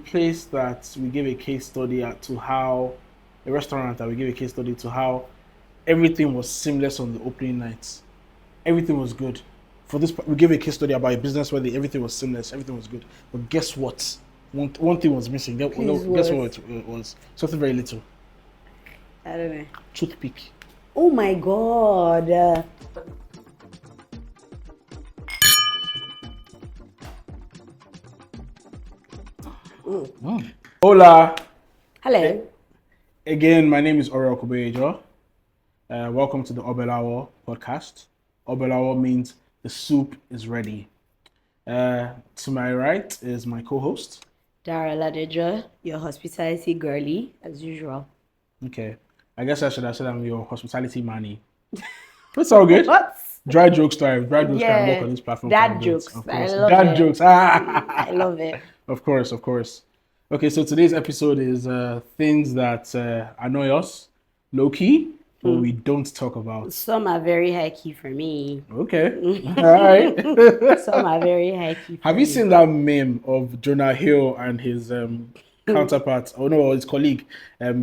place that we gave a case study to how a restaurant that we gave a case study to how everything was seamless on the opening night. Everything was good. For this, we gave a case study about a business where everything was seamless, everything was good. But guess what? One thing was missing. Guess what it was? Something very little. I don't know. Toothpick. Oh my God. Hola. Hello. Again, my name is Ore Dara. Welcome to the Obelawo podcast. Obelawo means the soup is ready. To my right is my co-host. Dara Ladeja, your hospitality girly, as usual. Okay. I guess I should have said I'm your hospitality manny. It's all good. What? Dry jokes time. Dry jokes can work on this platform. Dad jokes. Of I course. love Dad it. jokes. I love it. Of course. Okay, so today's episode is things that annoy us, low key, but we don't talk about. Some are very high key for me. Okay. All right. Some are very high key. Have you seen that meme of Jonah Hill and his counterpart, his colleague,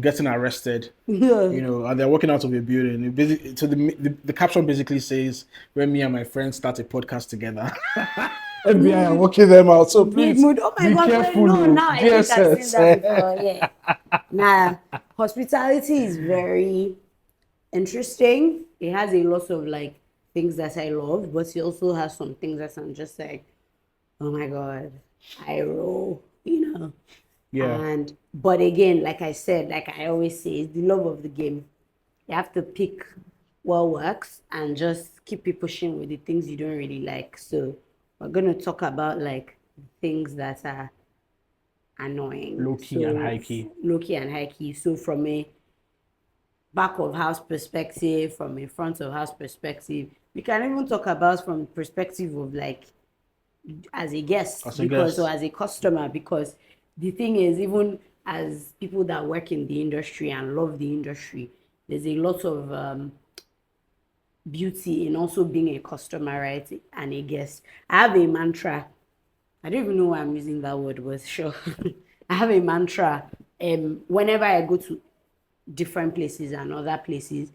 getting arrested? You know, and they're walking out of a building. So the caption basically says, "When me and my friends start a podcast together." FBI are working them out, so please Big mood. Oh my be God! careful. No, now I think I've DSS. seen that before. Yeah. Nah, hospitality is very interesting. It has a lot of like things that I love, but it also has some things that I'm just like, oh my God, I roll, Yeah. But again, like I said, like I always say, it's the love of the game. You have to pick what works and just keep it pushing with the things you don't really like. So we're gonna talk about like things that are annoying. Low key and high key. Low key and high key. So from a back of house perspective, from a front of house perspective, we can even talk about from the perspective of like as a guest or as a customer, because the thing is, even as people that work in the industry and love the industry, there's a lot of beauty in also being a customer, right, and a guest. I have a mantra. I don't even know why I'm using that word, but sure. I have a mantra. Whenever I go to different places and other places,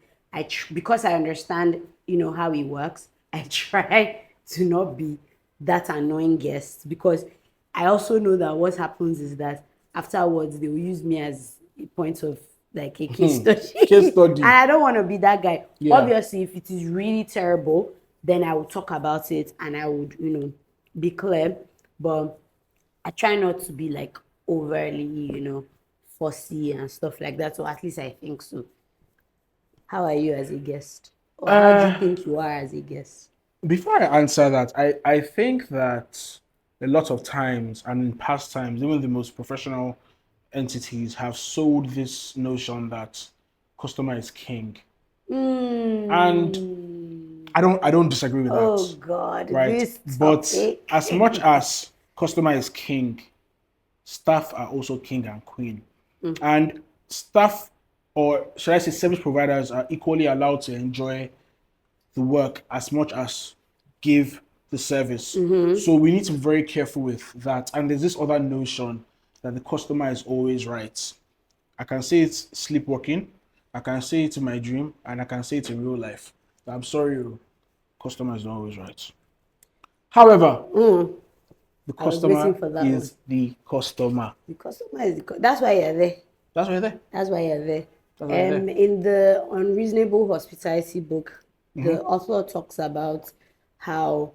because I understand, how it works, I try to not be that annoying guest, because I also know that what happens is that afterwards they will use me as a point of like a case study. Case study. And I don't want to be that guy. Yeah. Obviously, if it is really terrible, then I will talk about it and I would, be clear. But I try not to be like overly, fussy and stuff like that. So at least I think so. How are you as a guest? Or how do you think you are as a guest? Before I answer that, I think that a lot of times and in past times, even the most professional entities have sold this notion that customer is king. And I don't disagree with that. Oh God, right? this But topic. as much as customer is king, staff are also king and queen. And staff, or should I say service providers, are equally allowed to enjoy the work as much as give the service. So we need to be very careful with that. And there's this other notion that the customer is always right. I can say it's sleepwalking, I can say it in my dream, and I can say it in real life. I'm sorry, customer is not always right. However, the customer is the customer. The customer is that's why you're there. That's why you're there. That's why you're there. In the Unreasonable Hospitality book, the author talks about how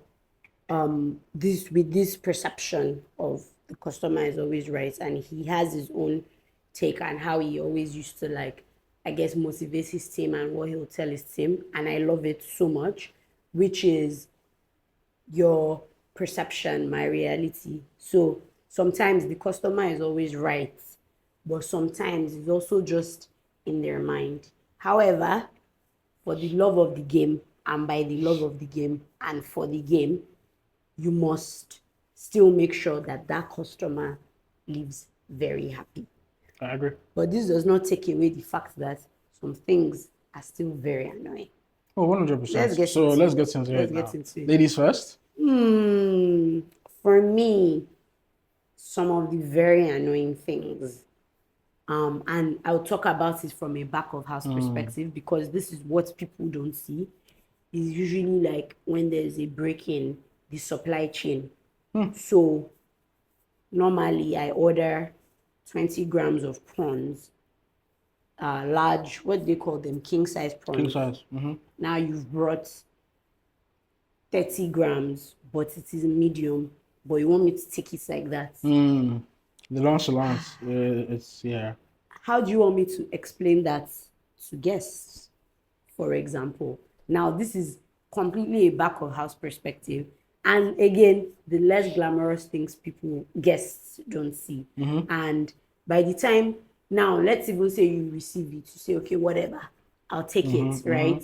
this perception of the customer is always right, and he has his own take on how he always used to motivate his team and what he'll tell his team, and I love it so much, which is your perception, my reality. So sometimes the customer is always right, but sometimes it's also just in their mind. However, for the love of the game, and by the love of the game, and for the game, you must still make sure that customer lives very happy. I agree. But this does not take away the fact that some things are still very annoying. Oh, 100%. Let's get into it. Ladies first. For me, some of the very annoying things. And I'll talk about it from a back of house perspective because this is what people don't see. Is usually like when there's a break in the supply chain. So normally I order 20 grams of prawns, large, what do they call them? King size prawns. King size. Now you've brought 30 grams, but it is medium, but you want me to take it like that. The nonchalance. It's How do you want me to explain that to guests, for example? Now, this is completely a back of house perspective. And again, the less glamorous things guests don't see. And by the time, now, let's even say you receive it, you say, okay, whatever, I'll take it, right?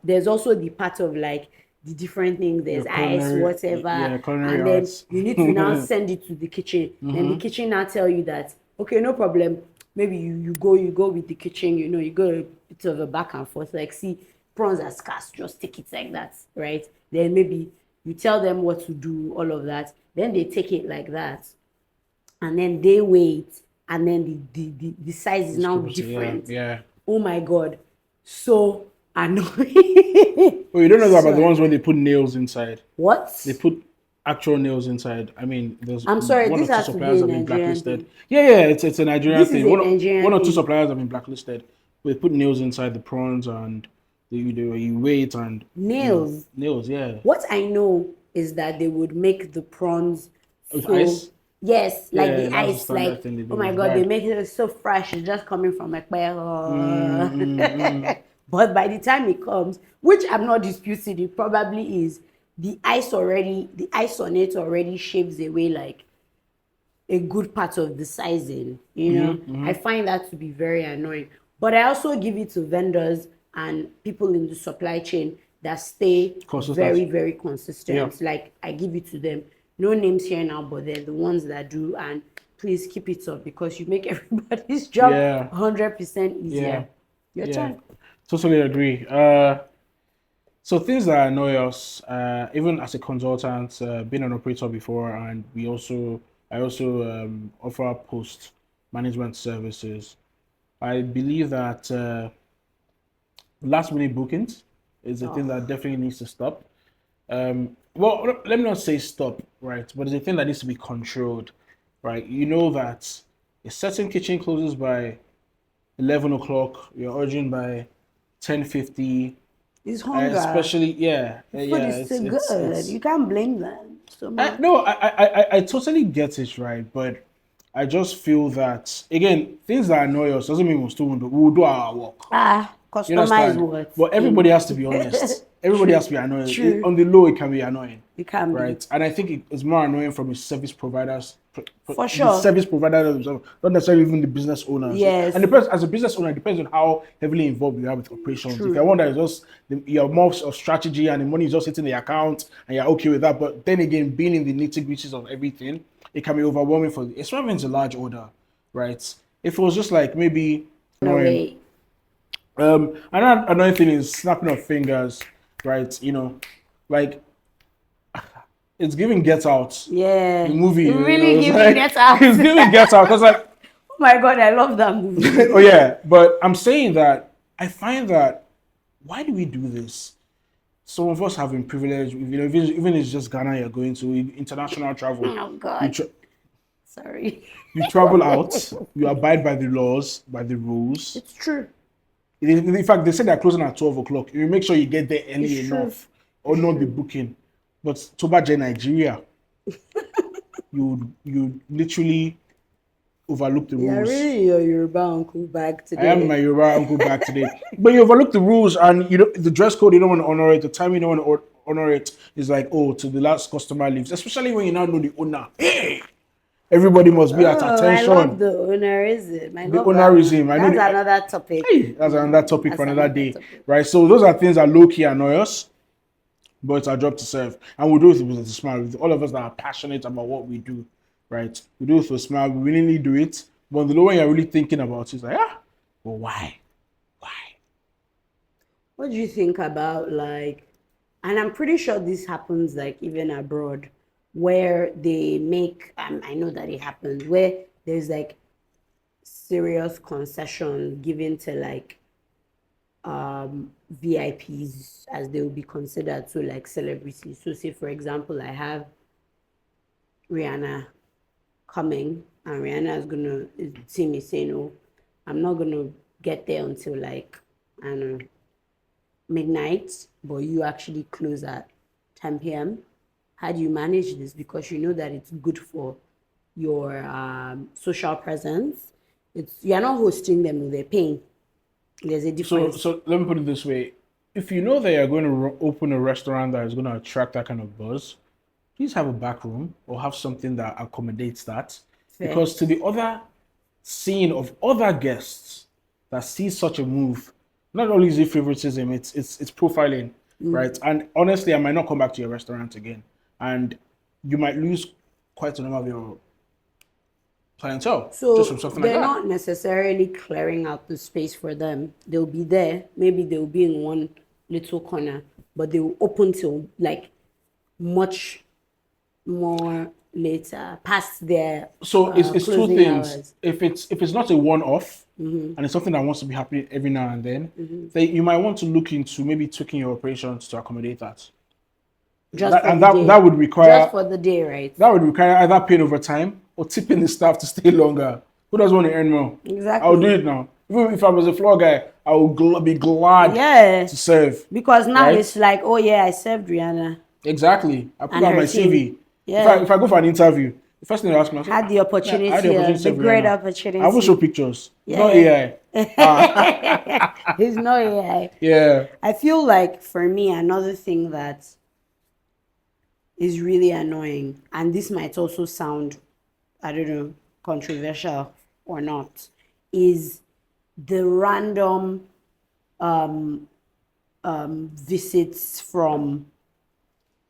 There's also the part of like the different things, there's ice, whatever. And then you need to now send it to the kitchen. Then the kitchen now tell you that, okay, no problem. Maybe you go with the kitchen, you go a bit of a back and forth, like, see, prawns are scarce, just take it like that, right? Then maybe you tell them what to do, all of that. Then they take it like that. And then they wait. And then the size is now different. Yeah. Oh my God. So annoying. Oh, you don't know about the ones when they put nails inside? What? They put actual nails inside. I mean, there's I'm sorry, one or this two has to be suppliers a have been Nigerian blacklisted. thing. Yeah, it's a Nigerian This is thing. a Nigerian One or two thing. suppliers have been blacklisted. They put nails inside the prawns and you wait and Nails. Nails, yeah. What I know is that they would make the prawns With so, ice? yes, like Yeah, the that's the ice, standard like, thing they do. oh my It's God, they bad. make it so fresh. It's just coming from a But by the time it comes, which I'm not disputing, it probably is, the ice on it already shaves away like a good part of the sizing, I find that to be very annoying. But I also give it to vendors and people in the supply chain that stay Consistent. very, very consistent. Yeah. Like, I give it to them. No names here now, but they're the ones that do. And please keep it up because you make everybody's job 100% easier. Your turn. Totally agree. So things that annoy us, even as a consultant, being an operator before, and I also offer post management services. I believe that last minute bookings is a thing that definitely needs to stop. Well, let me not say stop, right? But it's a thing that needs to be controlled, right? You know that a certain kitchen closes by 11 o'clock. You're ordering by 10:50. It's hunger. Especially, Food is so good. You can't blame them so much. No, I totally get it, right? But I just feel that, again, things that annoy us doesn't mean we'll do our work. You Customize understand? what? But everybody has to be honest. Everybody has to be annoying. True. On the low, it can be annoying. It can be. Right? And I think it's more annoying from the service providers. For sure. The service providers themselves, not necessarily even the business owners. Yes. And as a business owner, it depends on how heavily involved you are with operations. True. If you're one that is just, you're more of strategy and the money is just hitting the account and you're okay with that. But then again, being in the nitty-gritties of everything, it can be overwhelming especially when it's a large order, right? If it was just like maybe annoying. Another thing is snapping of fingers, right? Like it's giving Get Out. Yeah. The movie. It really giving Get Out. It's giving Get Out. Cause like, oh my God, I love that movie. oh yeah, but I'm saying that I find that why do we do this? Some of us have been privileged. Even if it's just Ghana, you're going to international travel. Oh God. Sorry. You travel out. You abide by the laws, by the rules. It's true. In fact, they say they're closing at 12 o'clock. You make sure you get there early It's enough true. or not be booking. But Tobaje, Nigeria, you literally overlook the rules. You're really your Yoruba uncle back today. I am my Yoruba uncle back today. But you overlook the rules and the dress code, you don't want to honor it. The time you don't want to honor it is like, oh, to the last customer leaves. Especially when you now know the owner. Hey! Everybody must be at attention. I love the ownerism. The ownerism. That's another topic. Hey, that's another topic for another day. Right? So those are things that low-key annoy us, but it's our job to serve. And we do it with a smile. With all of us that are passionate about what we do, right? We do it with a smile. We really do it. But the low when you're really thinking about it, it's like, but why? Why? What do you think about, like, and I'm pretty sure this happens like even abroad, where they make, I know that it happens, where there's like serious concession given to like VIPs as they will be considered, so like celebrities. So say for example, I have Rihanna coming, and Rihanna is gonna see me saying, "Oh, I'm not gonna get there until like I don't know midnight," but you actually close at 10 p.m. How do you manage this? Because you know that it's good for your social presence. It's you're not hosting them; they're paying. There's a So, difference. so let me put it this way: if you know that you're going to open a restaurant that is going to attract that kind of buzz, please have a back room or have something that accommodates that. Fair. Because to the other scene of other guests that see such a move, not only is it favoritism, it's profiling, right? And honestly, I might not come back to your restaurant again, and you might lose quite a number of your clientele just from So something like they're that. not necessarily clearing out the space for them. They'll be there. Maybe they'll be in one little corner, but they will open till like much more later, past their So it's two closing things. hours. If it's not a one-off and it's something that wants to be happening every now and then, you might want to look into maybe tweaking your operations to accommodate that. Just That for and the that day. that would Just require for the day, right? that would require either paying overtime or tipping the staff to stay longer. Who doesn't want to earn more? I'll do Exactly. it now. Even if I was a floor guy, I would be glad Yeah. to serve. Because now Right? it's like, oh yeah, I served Rihanna Exactly. I put and out her my team. CV. If I Yeah. if I go for an interview, the first thing they ask me, I say, Had the yeah, I had the opportunity, opportunity to the serve great Rihanna. I will show opportunity. pictures. It's not Yeah. AI. Ah, It's not AI. yeah. I feel like for me, another thing that is really annoying, and this might also sound, I don't know, controversial or not, is the random visits from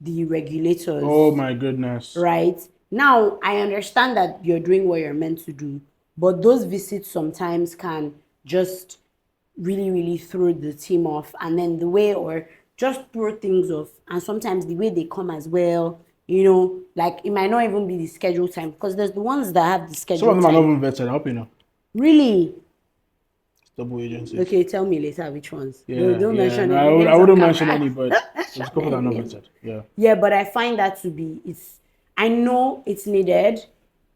the Oh regulators, my goodness. right? Now, I understand that you're doing what you're meant to do, but those visits sometimes can just really, really throw the team off. And then the way, or just throw things off. And sometimes the way they come as well, like it might not even be the scheduled time because there's the ones that have the Some of scheduled them are not time. even vetted. I hope you know. Really? It's double agencies. Okay, tell me later which ones. Yeah, Don't yeah. mention No, any I names on wouldn't mention camera. any, but there's a couple that are Any not names. vetted. Yeah. Yeah, but I find that to be I know it's needed.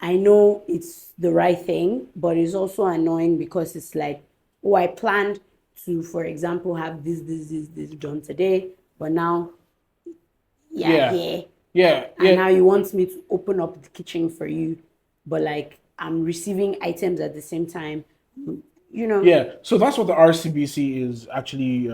I know it's the right thing, but it's also annoying because it's like, oh, I planned to, for example, have this done today, but now you're Yeah. here. Yeah. And Yeah. now you want me to open up the kitchen for you, but like I'm receiving items at the same time, you know. Yeah. So that's what the RCBC is actually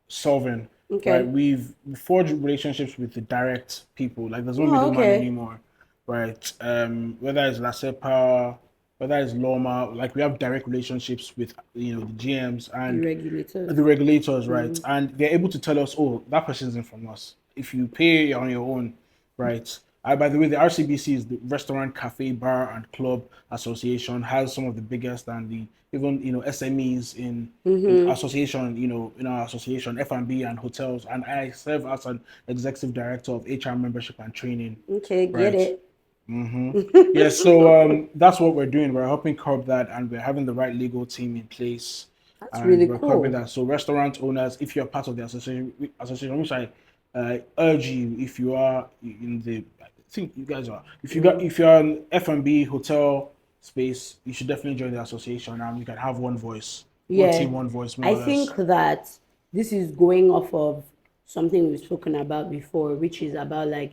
solving, right? Okay. We've forged relationships with the direct people. Like there's no Oh, middleman okay. anymore, right? Whether it's Lasepa, whether it's Loma, like we have direct relationships with the GMs The and regulators. the regulators, right? And they're able to tell us, oh, that person isn't from us. If you pay on your own, right? By the way, the RCBC is the Restaurant, Cafe, Bar, and Club Association. Has some of the biggest and the even SMEs in association. In our association, F&B and hotels, and I serve as an executive director of HR membership and training, Okay, get right? it. Yeah, so that's what we're doing. We're helping curb that, and we're having the right legal team in place, That's and really we're curbing cool. that. So restaurant owners, if you're part of the association, which I urge you, if you are in the, I think you guys are. If you're an F&B hotel space, you should definitely join the association, and you can have one voice, one Yeah. team, one voice, more I or less. think that this is going off of something we've spoken about before, which is about like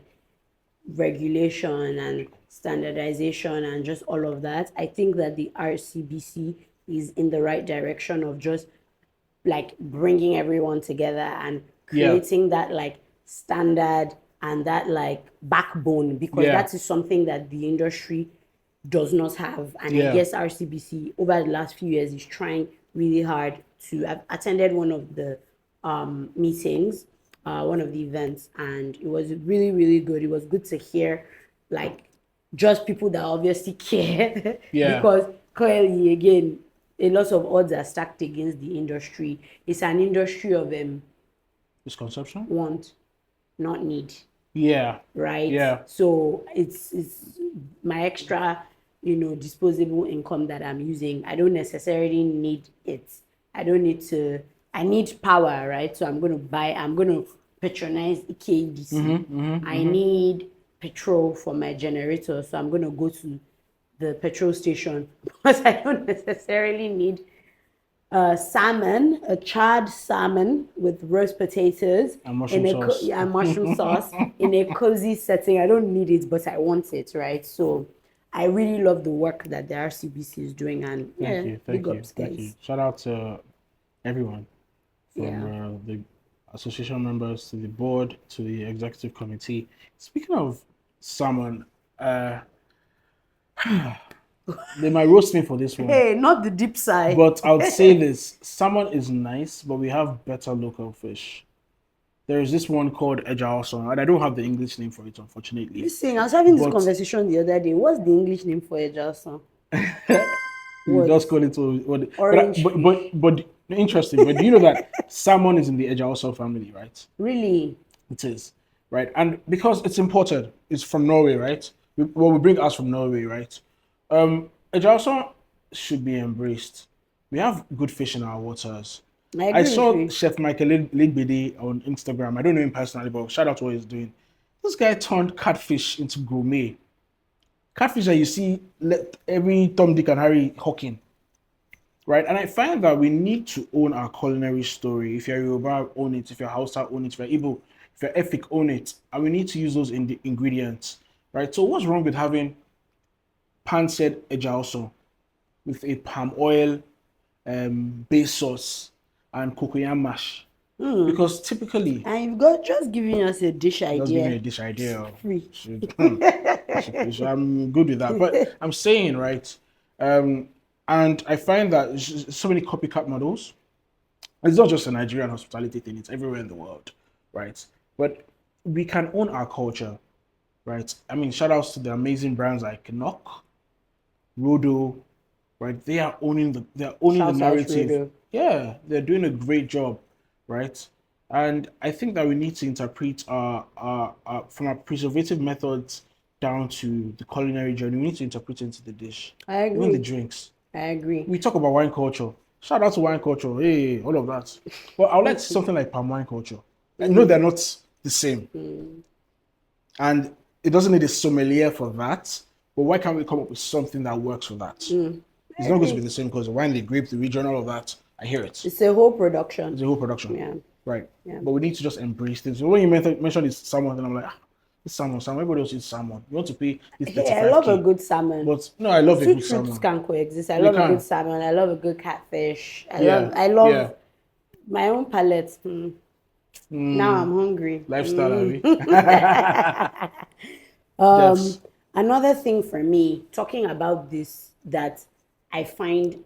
regulation and standardization and just all of that. I think that the RCBC is in the right direction of just like bringing everyone together and Yeah, creating that like standard and that like backbone, because yeah, that is something that the industry does not have. And I yeah, guess RCBC over the last few years is trying really hard to. I've attended one of the meetings, one of the events, and it was really, really good. It was good to hear like just people that obviously care yeah. because clearly, again, a lot of odds are stacked against the industry. It's an industry of Misconception. want, not need. Yeah. right? Yeah. So it's my extra, disposable income that I'm using. I don't necessarily need it. I don't need to. I need power, right? So I'm gonna patronize EKDC. I need petrol for my generator, so I'm gonna go to the petrol station. But I don't necessarily need salmon, a charred salmon with roast potatoes And mushroom sauce. and mushroom sauce in a cozy setting. I don't need it, but I want it, right? So I really love the work that the RCBC is doing, and big ups, Thank you. guys. Shout out to everyone from Yeah. the association members to the board to the executive committee. Speaking of salmon, they might roast me for this one, Hey, not the deep sigh. but I would say this: salmon is nice, but we have better local fish. There is this one called Eja, and I don't have the English name for it, unfortunately. Listen, I was having this But conversation the other day. What's the English name for a Jason? you What? just call it what? Orange But interesting. But do you know that salmon is in the Eja family, right? Really? It is, right? And because it's imported, it's from Norway, right? We bring us from Norway, right? Eja should be embraced. We have good fish in our waters. I I agree with saw you. Chef Michael Legbede on Instagram. I don't know him personally, but shout out to what he's doing. This guy turned catfish into gourmet. Catfish that you see every Tom, Dick, and Harry hawking, right? And I find that we need to own our culinary story. If you're Yoruba, own it. If you're Hausa, own it. If you're Igbo, if you're Efik, own it. And we need to use those in the ingredients, right? So what's wrong with having pan-seared eja with a palm oil base sauce and cocoyam mash? Because typically, And you've got just giving us a dish just give me idea. a dish idea. Free. So I'm good with that. But I'm saying, right, and I find that there's so many copycat models. It's not just a Nigerian hospitality thing, it's everywhere in the world, right? But we can own our culture, right? I mean, shout outs to the amazing brands like Knock, Rodo, right? They're owning the Shout out narrative. Rodo. Yeah, they're doing a great job, right? And I think that we need to interpret from our preservative methods down to the culinary journey. We need to interpret into the dish, I even the agree. drinks. I agree. We talk about wine culture. Shout out to wine culture. Hey, all of that. But I would like something like palm wine culture. I know they're not the same. And it doesn't need a sommelier for that. But why can't we come up with something that works for that? It's not going to be the same because the wine, the grape, the region, all of that. I hear it. It's a whole production. It's a whole production. Yeah. Right. Yeah. But we need to just embrace things. So when you mentioned it's salmon, then I'm like, it's salmon. Everybody else eats salmon. You want to pay this 35K. Hey, I love a good salmon. But no, I love a Two good truths salmon. can coexist. I They love a can. good salmon. I love a good catfish. I Yeah. love my own palate. Now I'm hungry. Lifestyle, Abby. Um, Yes. Another thing for me, talking about this that I find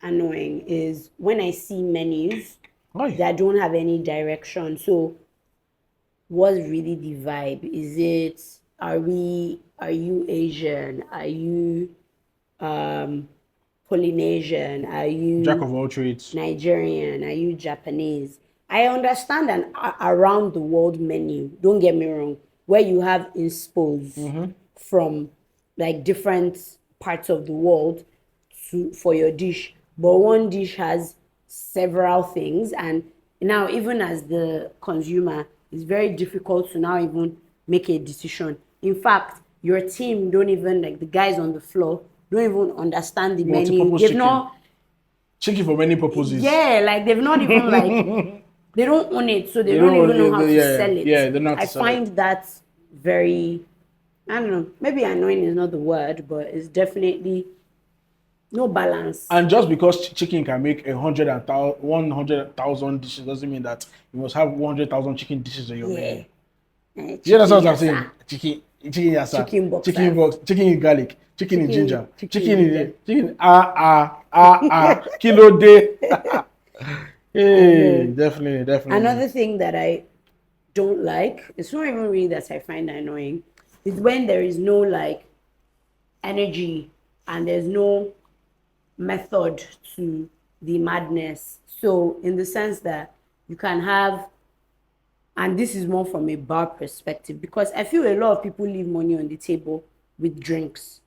annoying is when I see menus Why? that don't have any direction. So what's really the vibe? Is it are you Asian? Are you Polynesian? Are you Jack of all trades. Nigerian? Are you Japanese? I understand an around the world menu, don't get me wrong, where you have inspos from like different parts of the world for your dish. But one dish has several things, and now even as the consumer, it's very difficult to now even make a decision. In fact, your team don't even, like the guys on the floor, don't even understand the menu. Multi-purpose They've chicken. not, Chicken for many purposes. yeah, like they've not even like, they don't own it, so they don't don't even know own how it, to yeah, sell it. yeah, they don't know how to I sell find that very, I don't know, maybe annoying is not the word, but it's definitely no balance. And just because chicken can make 100,000 dishes doesn't mean that you must have 100,000 chicken dishes in your menu. You understand what I'm saying? Chicken yassa, Chicken box, chicken box, chicken in garlic, chicken in ginger, chicken kilo day. Hey, definitely. Another thing that I don't like, it's not even really that I find annoying, is when there is no like energy and there's no method to the madness. So in the sense that you can have And this is more from a bar perspective, because I feel a lot of people leave money on the table with drinks,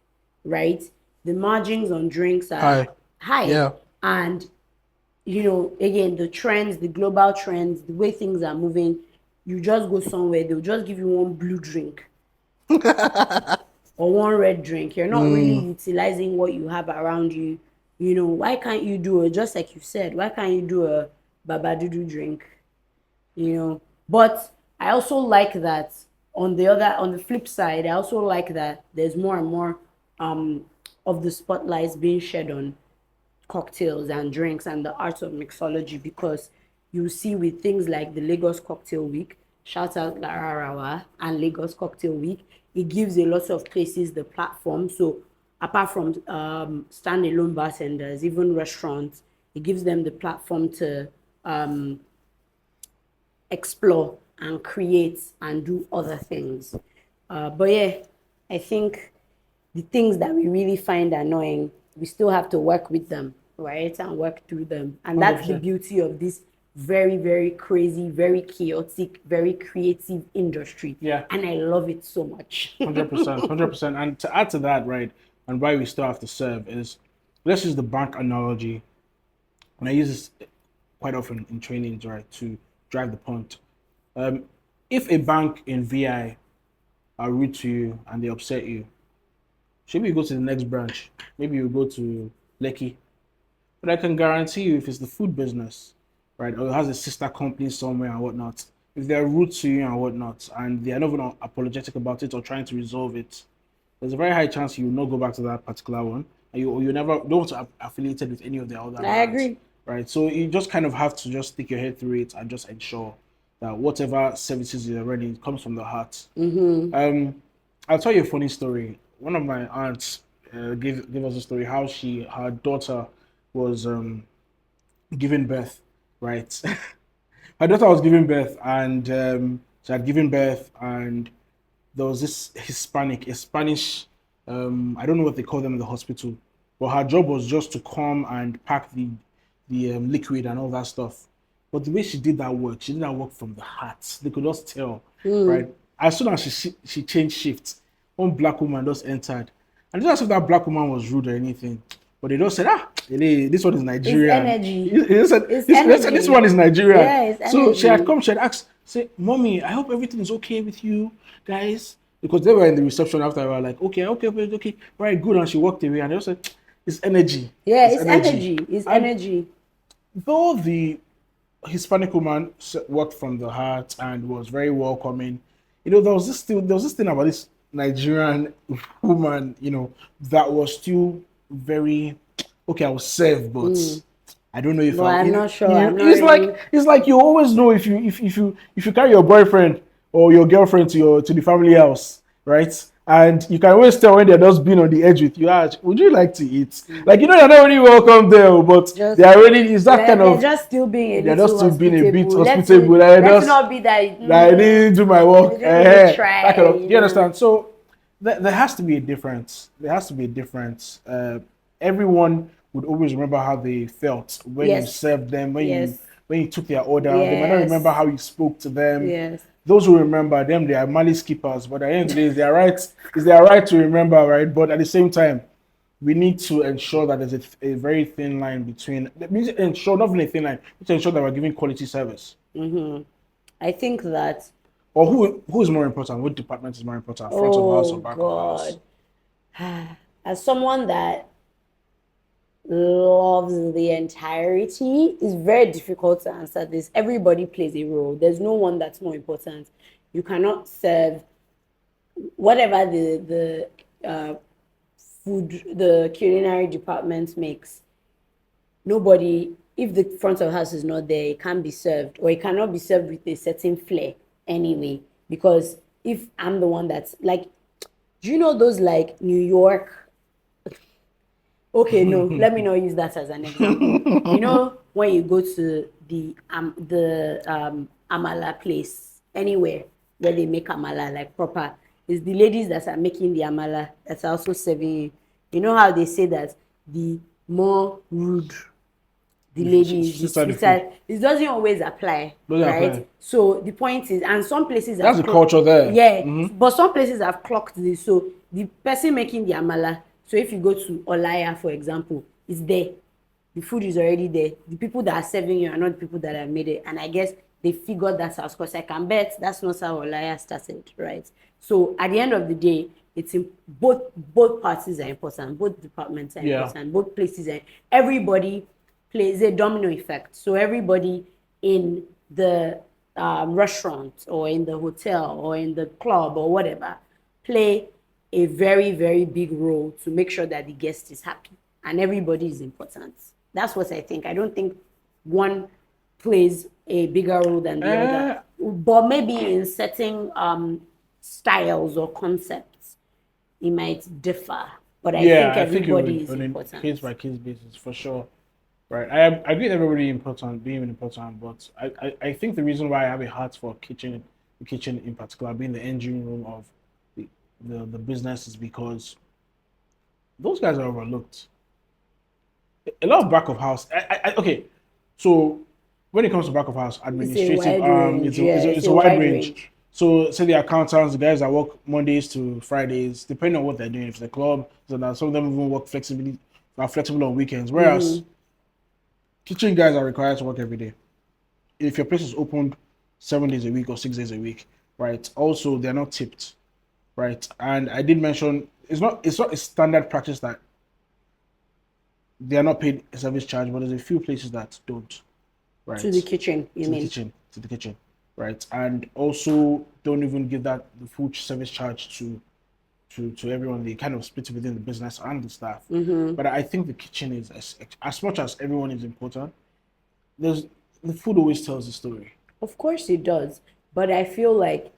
right? The margins on drinks are Hi. high. Yeah. And, again, the trends, the global trends, the way things are moving, you just go somewhere, they'll just give you one blue drink or one red drink. You're not really utilizing what you have around you. Why can't you do just like you said, why can't you do a babadudu drink? But I also like that on the flip side, I also like that there's more and more of the spotlights being shed on cocktails and drinks and the art of mixology, because you see with things like the Lagos Cocktail Week, shout out Lara Rawa and Lagos Cocktail Week, it gives a lot of places the platform. So apart from standalone bartenders, even restaurants, it gives them the platform to explore and create and do other things. But yeah, I think the things that we really find annoying, we still have to work with them, right? And work through them. And that's the 100%. beauty of this very, very crazy, very chaotic, very creative industry. Yeah. And I love it so much. 100%. 100%. And to add to that, right, and why we still have to serve is, let's use the bank analogy. And I use this quite often in trainings, right, to drive the point. If a bank in VI are rude to you and they upset you, maybe you go to the next branch. Maybe you go to Lekki. But I can guarantee you, if it's the food business, right, or it has a sister company somewhere and whatnot, if they're rude to you and whatnot, and they are not even apologetic about it or trying to resolve it, there's a very high chance you will not go back to that particular one, and you never don't want to affiliated with any of the other I brands, agree. right? So you just kind of have to just stick your head through it and just ensure that whatever services you're running comes from the heart. I'll tell you a funny story. One of my aunts gave us a story how her daughter was giving birth, right? Her daughter was giving birth, and she had given birth, and there was this a Spanish, I don't know what they call them in the hospital, but her job was just to come and pack the liquid and all that stuff. But the way she did that work from the heart. They could just tell, right? As soon as she changed shifts, one black woman just entered, and it's not as if that black woman was rude or anything, but they just said, this one is Nigerian. Energy. They said this one is Nigerian. Yeah, it's So she had energy. come, she had asked, say, Mommy, I hope everything is okay with you guys. Because they were in the reception after, they were like, okay, right, good. And she walked away, and they just said, it's energy. Yeah, it's energy. It's And energy. though the Hispanic woman worked from the heart and was very welcoming, there was this thing about this Nigerian woman, that was still very okay. I will serve, but I don't know if But I'm not sure. I'm not it's really... like you always know if you carry your boyfriend or your girlfriend to the family house, right? And you can always tell when they're just being on the edge with you. Would you like to eat? Like you're not really welcome there, but Just, they are already is that kind they're of just still being a they're little just still being a bit hospitable. hospitable. Let's not be that. I didn't do my work. They didn't really try. That kind of, do you understand? So there has to be a difference. There has to be a difference. Everyone would always remember how they felt when you Yes. served them, Yes. when you took their order. They might not Yes. remember how you spoke to them. Yes. Those who remember them, they are malice keepers. But at the end of the day, it's their right to remember, right? But at the same time, we need to ensure that there's a very thin line between. Ensure not even a thin line. We need to ensure that we're giving quality service. I think that. Or who is more important? What department is more important? Front of house or back of house? As someone that loves the entirety, it's very difficult to answer this. Everybody plays a role. There's no one that's more important. You cannot serve whatever the food, the culinary department makes. Nobody, if the front of house is not there, it can't be served, or it cannot be served with a certain flair anyway. Because if I'm the one that's like, do you know those like New York? Okay, no, let me not use that as an example. When you go to the amala place, anywhere where they make amala like proper, it's the ladies that are making the amala that's also serving you. You know how they say that the more rude the lady is the Sister the sweeter. It doesn't always apply, Doesn't right? apply. So the point is, and some places That's have the culture there. Yeah, but some places have clocked this. So the person making the amala. So if you go to Olaya, for example, it's there. The food is already there. The people that are serving you are not the people that have made it. And I guess they figured that out, because I can bet that's not how Olaya started, right? So at the end of the day, it's in both parties are important, both departments are important, both places, and everybody plays a domino effect. So everybody in the restaurant or in the hotel or in the club or whatever play a very, very big role to make sure that the guest is happy, and everybody is important. That's what I think. I don't think one plays a bigger role than the other, but maybe in certain styles or concepts, it might differ. But I think everybody is important. Case by case basis, for sure. Right. I agree with everybody being important, but I think the reason why I have a heart for the kitchen in particular, being the engine room of the business, is because those guys are overlooked. A lot of back of house. Okay, so when it comes to back of house administrative, it's a wide range. So say the accountants, the guys that work Mondays to Fridays, depending on what they're doing. If it's a club, so that some of them even work are flexible on weekends. Whereas kitchen guys are required to work every day. If your place is opened 7 days a week or 6 days a week, right? Also, they're not tipped, right? And I did mention it's not a standard practice that they are not paid a service charge, but there's a few places that don't. Right. To the kitchen, to the kitchen, right? And also don't even give that the full service charge to everyone. They kind of split it within the business and the staff. But I think the kitchen is as much as everyone is important. The food always tells the story. Of course it does, but I feel like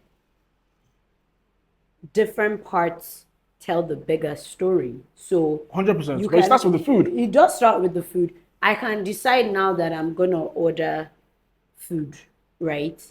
different parts tell the bigger story. So 100%. But it starts with the food. It does start with the food. I can decide now that I'm gonna order food, right?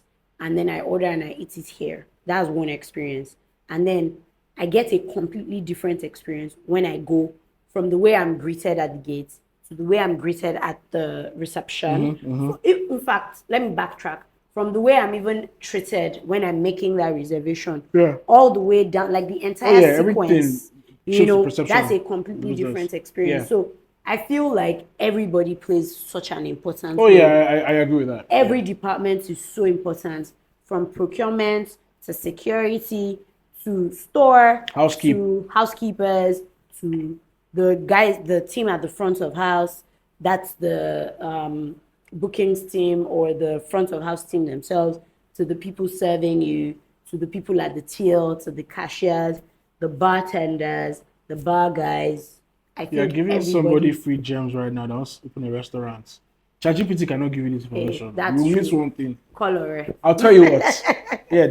And then I order and I eat it here. That's one experience. And then I get a completely different experience when I go from the way I'm greeted at the gate to the way I'm greeted at the reception. In fact, let me backtrack. From the way I'm even treated when I'm making that reservation, all the way down, like the entire sequence, that's a completely different experience. So I feel like everybody plays such an important role. I agree with that. Every department is so important, from procurement to security to store, to housekeepers, to the team at the front of house. That's the bookings team or the front of house team themselves, to the people serving you, to the people at the till, to the cashiers, the bartenders, the bar guys. I think you're giving somebody free gems right now that wants to open a restaurant. ChatGPT cannot give you this information. That's you true. miss one thing. Call Ore. I'll tell you what.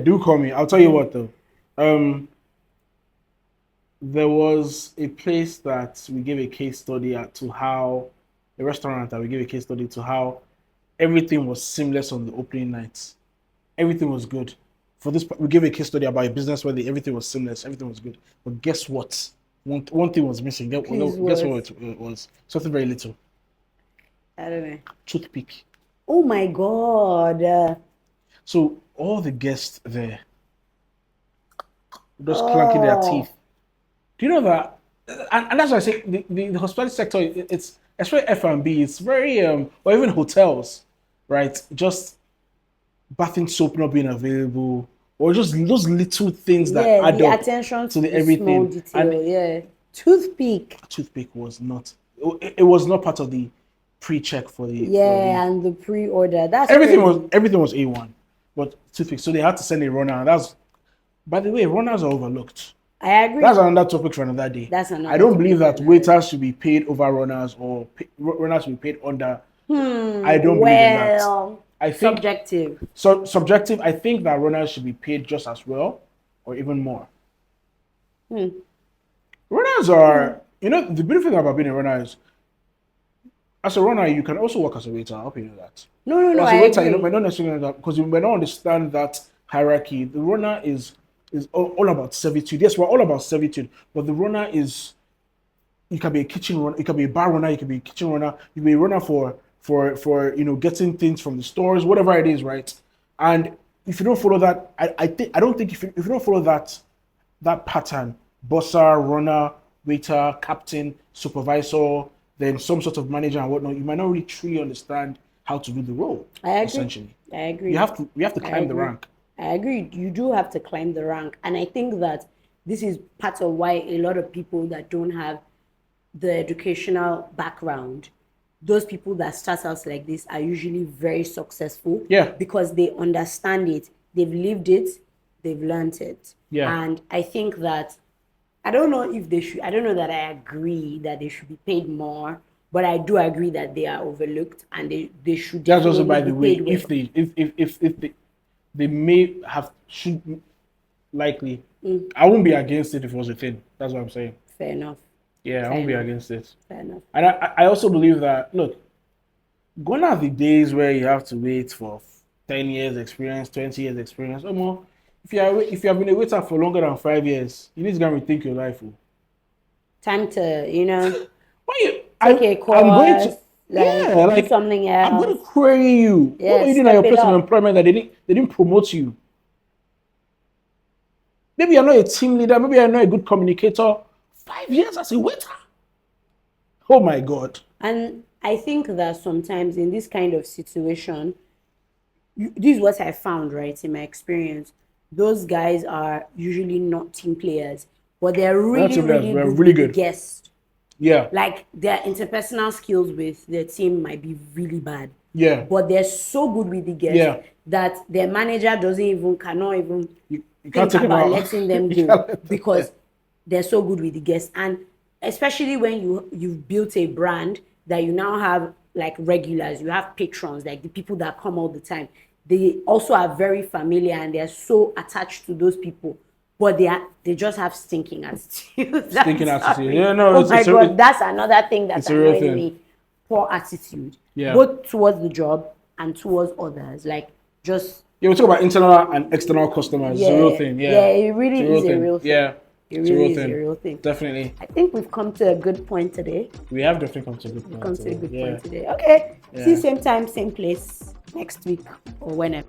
Do call me. I'll tell you what though. There was a place that we gave a case study to how a restaurant that we gave a case study to how everything was seamless on the opening night. Everything was good. For this, we gave a case study about a business where everything was seamless, everything was good. But guess what? One thing was missing. Guess what it was? Something very little. I don't know. Toothpick. Oh my God. So all the guests there just clanking their teeth. Do you know that? And that's why I say the hospitality sector, it's especially F&B, it's very, or even hotels, right? Just bathing soap not being available, or just those little things that add up attention to the everything. Small detail, Toothpick. Toothpick was not. It was not part of the pre-check for the. And the pre-order. That's everything was A1, but toothpick. So they had to send a runner. By the way, runners are overlooked. I agree. That's another topic for another day. I don't believe that waiters should be paid over runners or runners should be paid under. I don't believe in that. I think subjective. So subjective. I think that runners should be paid just as well, or even more. Runners are, the beautiful thing about being a runner is, as a runner, you can also work as a waiter. I hope you know that. No. As a waiter, you might not necessarily know that because you might not understand that hierarchy. The runner is all about servitude. Yes, we're all about servitude, but the runner is, you can be a kitchen runner, you can be a bar runner, you can be a kitchen runner, you can be a runner for for getting things from the stores, whatever it is, right? And if you don't follow that, I don't think if you don't follow that pattern, bosser, runner, waiter, captain, supervisor, then some sort of manager and whatnot, you might not really truly understand how to do the role. I agree. Essentially, I agree. you have to climb the rank. I agree. You do have to climb the rank. And I think that this is part of why a lot of people that don't have the educational background, those people that start out like this are usually very successful. Yeah. Because they understand it, they've lived it, they've learned it. Yeah. And I think that I don't know that I agree that they should be paid more, but I do agree that they are overlooked and they should That's also, by definitely the be way, paid well. if they may have should likely. I won't be against it if it was a thing. That's what I'm saying. Fair enough. Yeah, I won't be against it. Fair enough. And I also believe that, look, gone are the days where you have to wait for 10 years experience, 20 years experience, or more. If you have been a waiter for longer than 5 years, you need to go and rethink your life. Oh. Time to, I'm going to do something else. I'm going to query you. Yeah, what are you doing at your place of up. employment that they didn't promote you? Maybe you're not a team leader. Maybe you're not a good communicator. 5 years as a waiter. Oh my God. And I think that sometimes in this kind of situation, this is what I found, right, in my experience. Those guys are usually not team players, but they're really good guests. Yeah. Like their interpersonal skills with their team might be really bad. Yeah. But they're so good with the guests that their manager cannot even you can't think take about them letting them go because they're so good with the guests. And especially when you've built a brand that you now have like regulars, you have patrons, like the people that come all the time. They also are very familiar and they're so attached to those people, but they just have stinking attitude. Stinking attitude. Yeah, no. Oh my God, that's another thing that's annoying me. Poor attitude. Yeah. Both towards the job and towards others. Like just. Yeah, we talk about internal and external customers. Yeah, it's a real thing. Yeah. Yeah, it really is a real thing. Yeah. It really is a real thing. Definitely. I think we've come to a good point today. We have definitely come to a good point. Point today. Okay. Yeah. See you same time, same place next week or whenever.